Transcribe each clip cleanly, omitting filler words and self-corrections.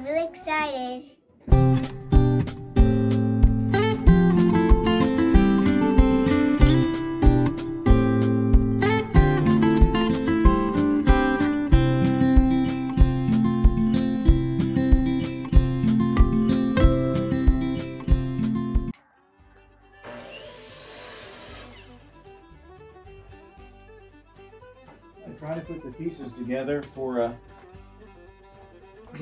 really excited. I'm trying to put the pieces together for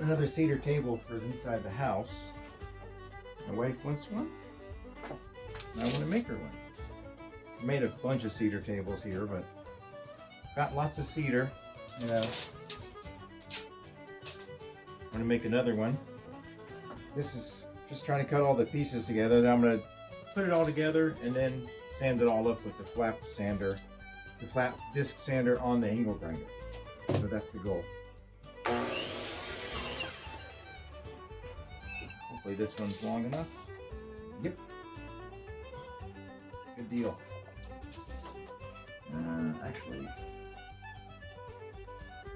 another cedar table for inside the house. My wife wants one, and I want to make her one. I made a bunch of cedar tables here, but got lots of cedar, you know. I'm going to make another one. This is just trying to cut all the pieces together. Then I'm going to put it all together and then sand it all up with the flat disc sander on the angle grinder. So that's the goal. Hopefully this one's long enough. Yep. Good deal. Actually,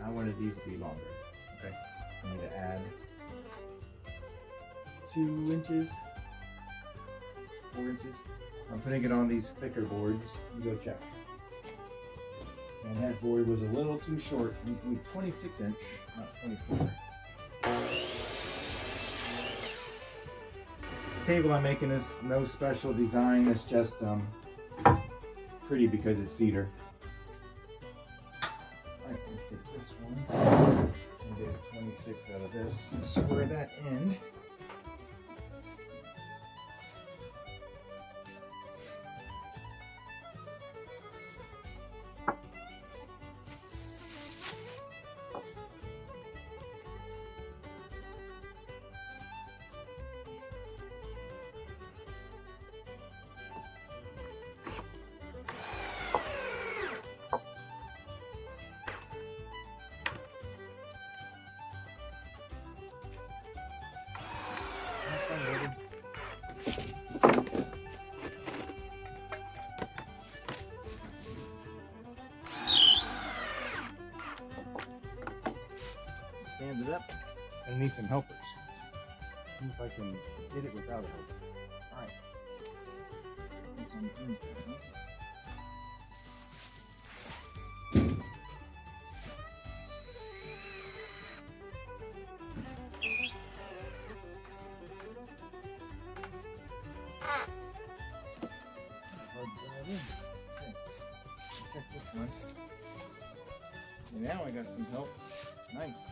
I wanted these to be longer. Okay. I need to add 2 inches, 4 inches. I'm putting it on these thicker boards. You go check. And that board was a little too short. You need 26 inch, not 24. The table I'm making is no special design. It's just pretty because it's cedar. Alright, let's get this one. And get a 26 out of this. Square that end. Stand it up. I need some helpers. See if I can get it without a helper. Alright. This on the inside. Hard to drive in. Okay. Check this one. And now I got some help. Nice.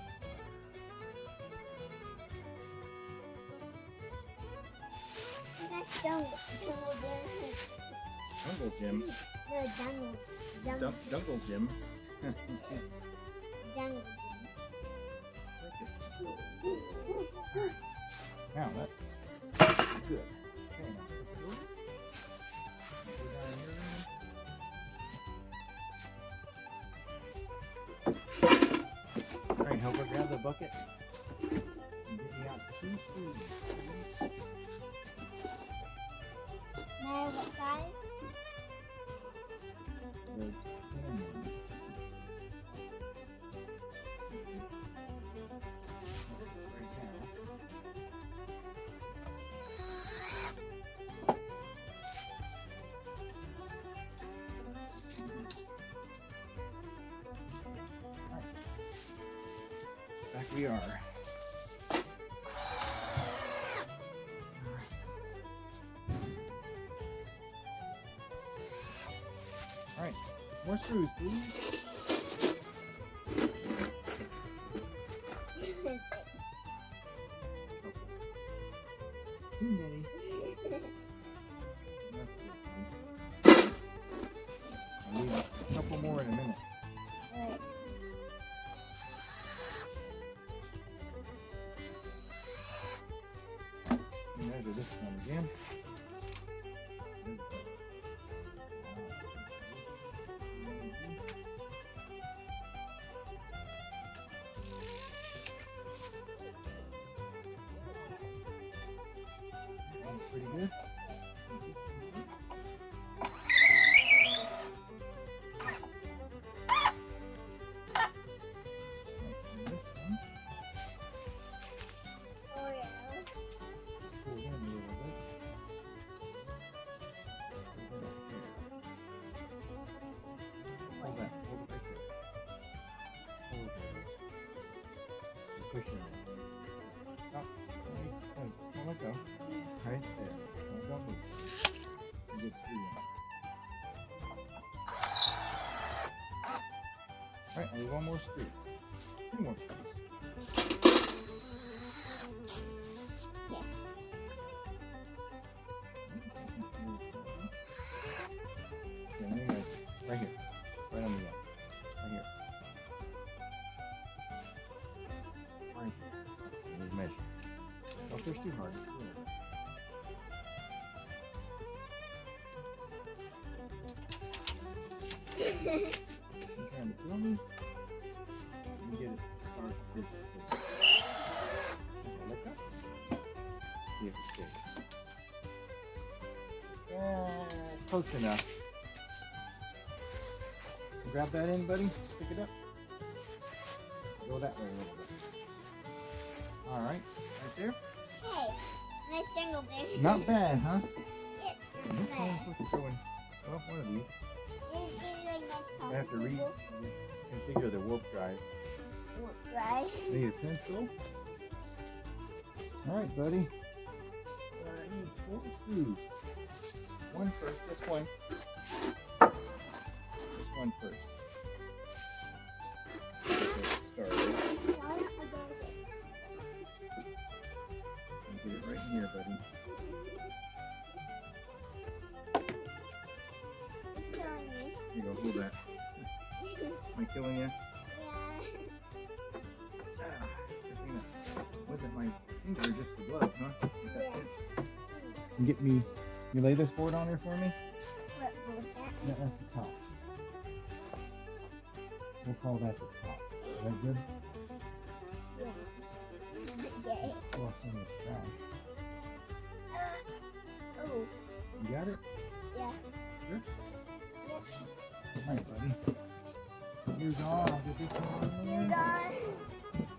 Jungle Jim. Jungle Gym. Jungle Gym. Jungle Jim. Now that's good. Okay, alright, helper, grab the bucket and get me out 2 spoons. Mary, what size? Back we are. Alright, more screws, please. Too many. I'll need a couple more in a minute. Alright. Measure this one again. That's pretty good. This one. good screw in. All right, I need one more screw. 2 more screws. Yes. Okay, let me measure. Right here. Right on the end. Right here. Right there. Okay, let me measure. Don't push too hard. It's weird. You trying to kill me? Let me get it to start to zip it. Okay, let go. See if it sticks. Close enough. Grab that in, buddy. Pick it up. Go that way a little bit. All right, right there. Hey, nice jingle there. Not bad, huh? Yes, Which not one's bad. supposed to go in? Well, one of these. I have to reconfigure the warp drive. Right. Need a pencil. All right, buddy. I need 4 screws. One first, just one. Just one first. Get started. Get it right in here, buddy. Here you go, hold that. Am I killing you? Ah, good thing that wasn't my finger, just the glove, huh? With that pinch. And get me, you lay this board on there for me? Yeah, that's the top. We'll call that the top. Is that good? Oh, it's in this trash. Oh, You got it? yeah. Sure? Yep. All right, buddy. Here's all. I'll get this one in there.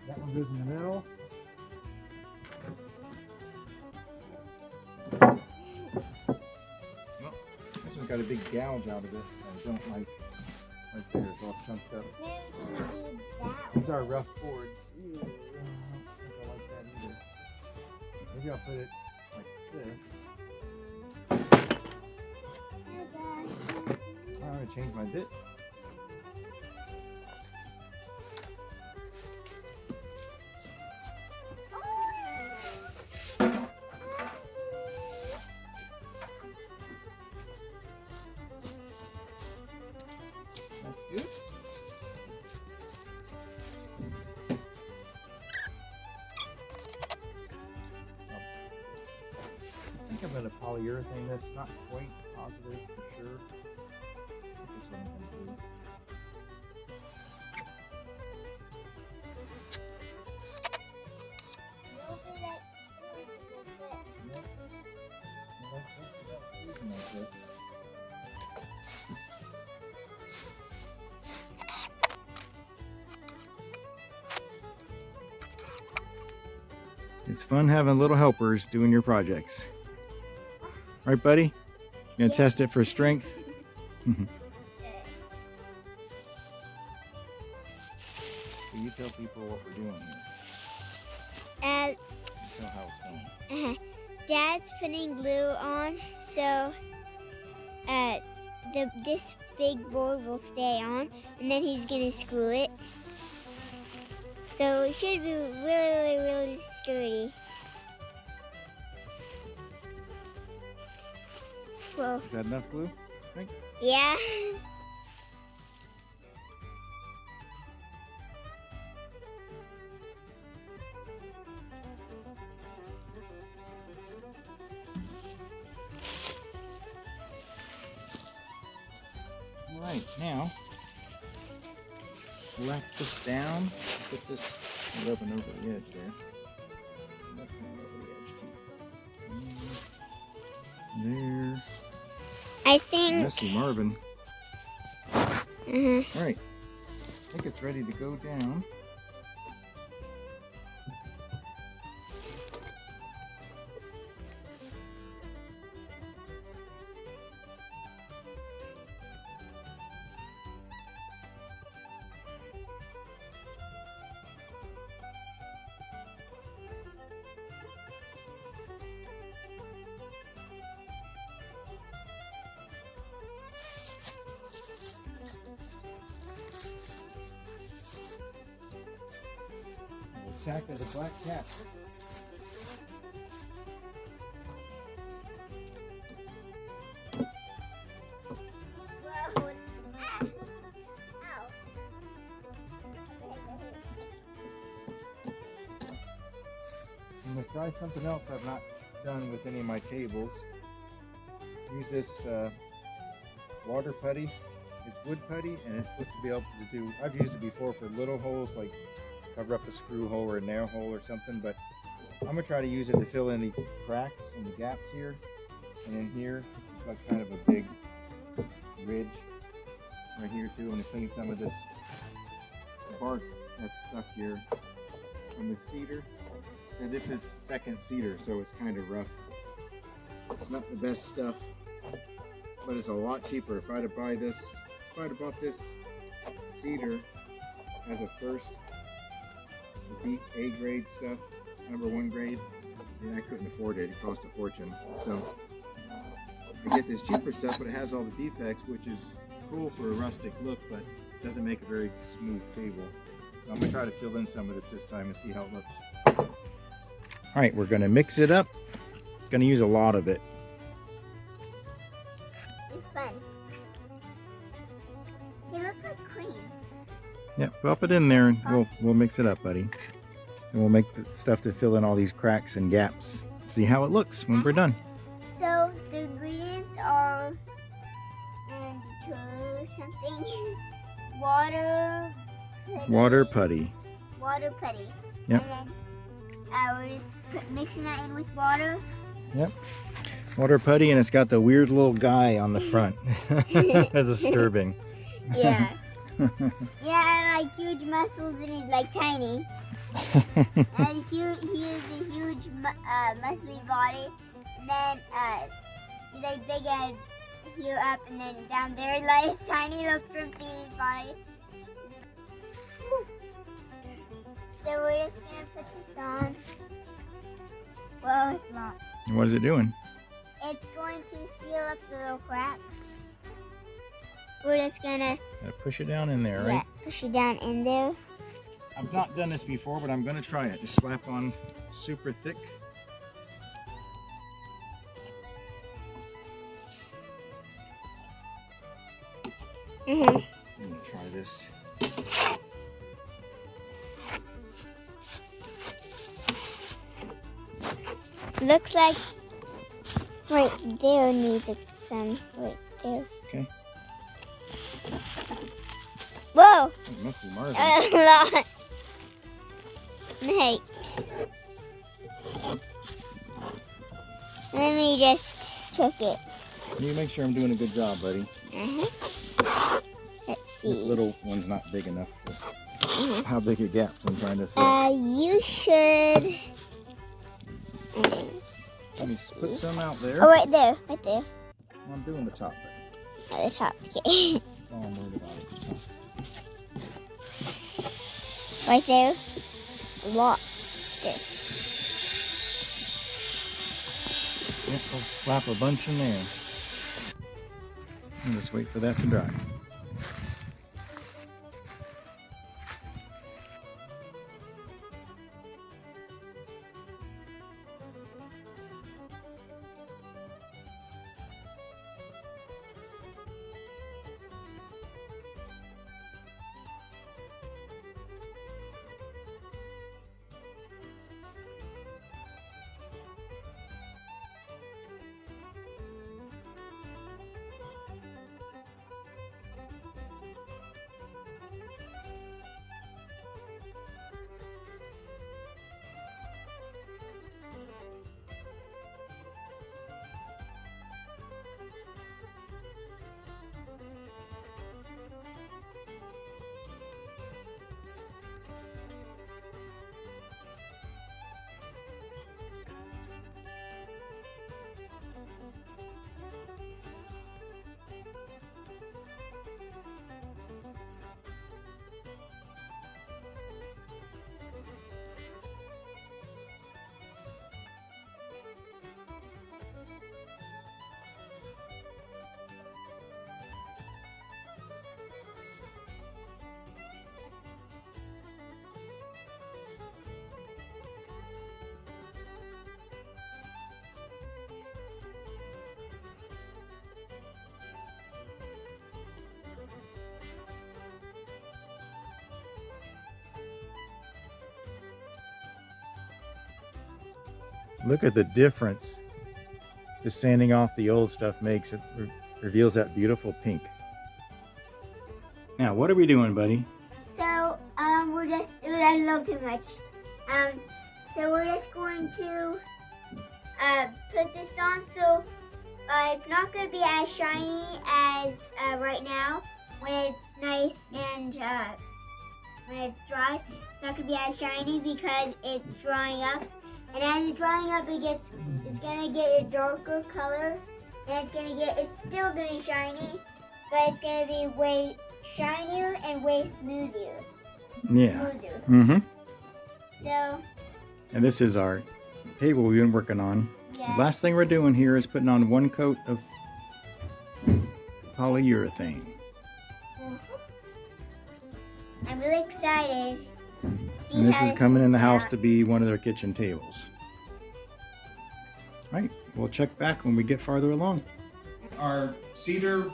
That one goes in the middle. Well, this one's got a big gouge out of it. I don't like. Right there, it's all chunked up. Maybe we can do that. These are rough boards. Ew, I don't think I like that either. Maybe I'll put it like this. I'm gonna change my bit. That's good. I think I'm gonna polyurethane this. Not quite positive for sure. That's what I'm gonna do. Yep. Well, that's about squeezing like that. It's fun having little helpers doing your projects. Right, buddy? You gonna test it for strength? Can you tell people what we're doing here? You tell how it's going. Dad's putting glue on, so this big board will stay on, and then he's gonna screw it. So it should be really, really sturdy. Well, Is that enough glue? yeah. All right, now slap this down. Put this rubbing over the edge there. That's going over the edge too. There. I think. Messy Marvin. Uh-huh. All right, I think it's ready to go down. attack of the black cats. Whoa. Ah. Ow. I'm going to try something else I've not done with any of my tables. Use this water putty. It's wood putty, and it's supposed to be able to do, I've used it before for little holes, like cover up a screw hole or a nail hole or something, but I'm going to try to use it to fill in these cracks and the gaps here. And in here, this is like kind of a big ridge right here too. I'm going to clean some of this bark that's stuck here from the cedar. And this is second cedar, so it's kind of rough. It's not the best stuff, but it's a lot cheaper. If I'd have bought this cedar as a first, the deep A grade stuff, number 1 grade, I couldn't afford it. It cost a fortune. So I get this cheaper stuff, but it has all the defects, which is cool for a rustic look, but doesn't make a very smooth table. So I'm gonna try to fill in some of this time and see how it looks. All right, we're gonna mix it up. Gonna use a lot of it. It's fun. It looks like cream. Yeah, drop it in there and we'll mix it up, buddy. And we'll make the stuff to fill in all these cracks and gaps. See how it looks when we're done. So the ingredients are something Water putty. Water putty. Yep. And then we're just mixing that in with water. Yep. Water putty, and it's got the weird little guy on the front. That's disturbing. Yeah. Yeah, like huge muscles and he's like tiny. And he has a huge muscly body. And then he's like big head here up, and then down there like tiny little shrimpy body. So we're just gonna put this on. Well, it's not. What is it doing? It's going to seal up the little cracks. We're just gonna Push it down in there, right? push it down in there. I've not done this before, but I'm gonna try it. Just slap on super thick. I'm gonna try this. Looks like right there needs some right there. Okay. Whoa! Messy Marvin. A lot. Hey. Let me just check it. You make sure I'm doing a good job, buddy. Let's see. This little one's not big enough for how big a gap I'm trying to fill. You should. Let me put some out there. Oh, right there. Right there. I'm doing the top. At the top. Okay. That's all I'm worried about at the top. Right there. A lot. There. Yep, I'll slap a bunch in there. And just wait for that to dry. Look at the difference just sanding off the old stuff makes it, reveals that beautiful pink. Now, what are we doing, buddy? So, we're just, ooh, that's a little too much. So we're just going to, put this on so, it's not going to be as shiny as, right now when it's nice and, when it's dry. It's not going to be as shiny because it's drying up. And as it's drying up, it's gonna get a darker color, and it's still gonna be shiny, but it's gonna be way shinier and way smoother. Yeah. Smoother. So. And this is our table we've been working on. Yeah. The last thing we're doing here is putting on 1 coat of polyurethane. I'm really excited. And this is coming in the house to be one of their kitchen tables. All right, we'll check back when we get farther along. Our cedar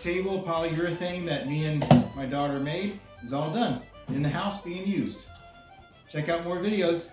table polyurethane that me and my daughter made is all done in the house being used. Check out more videos.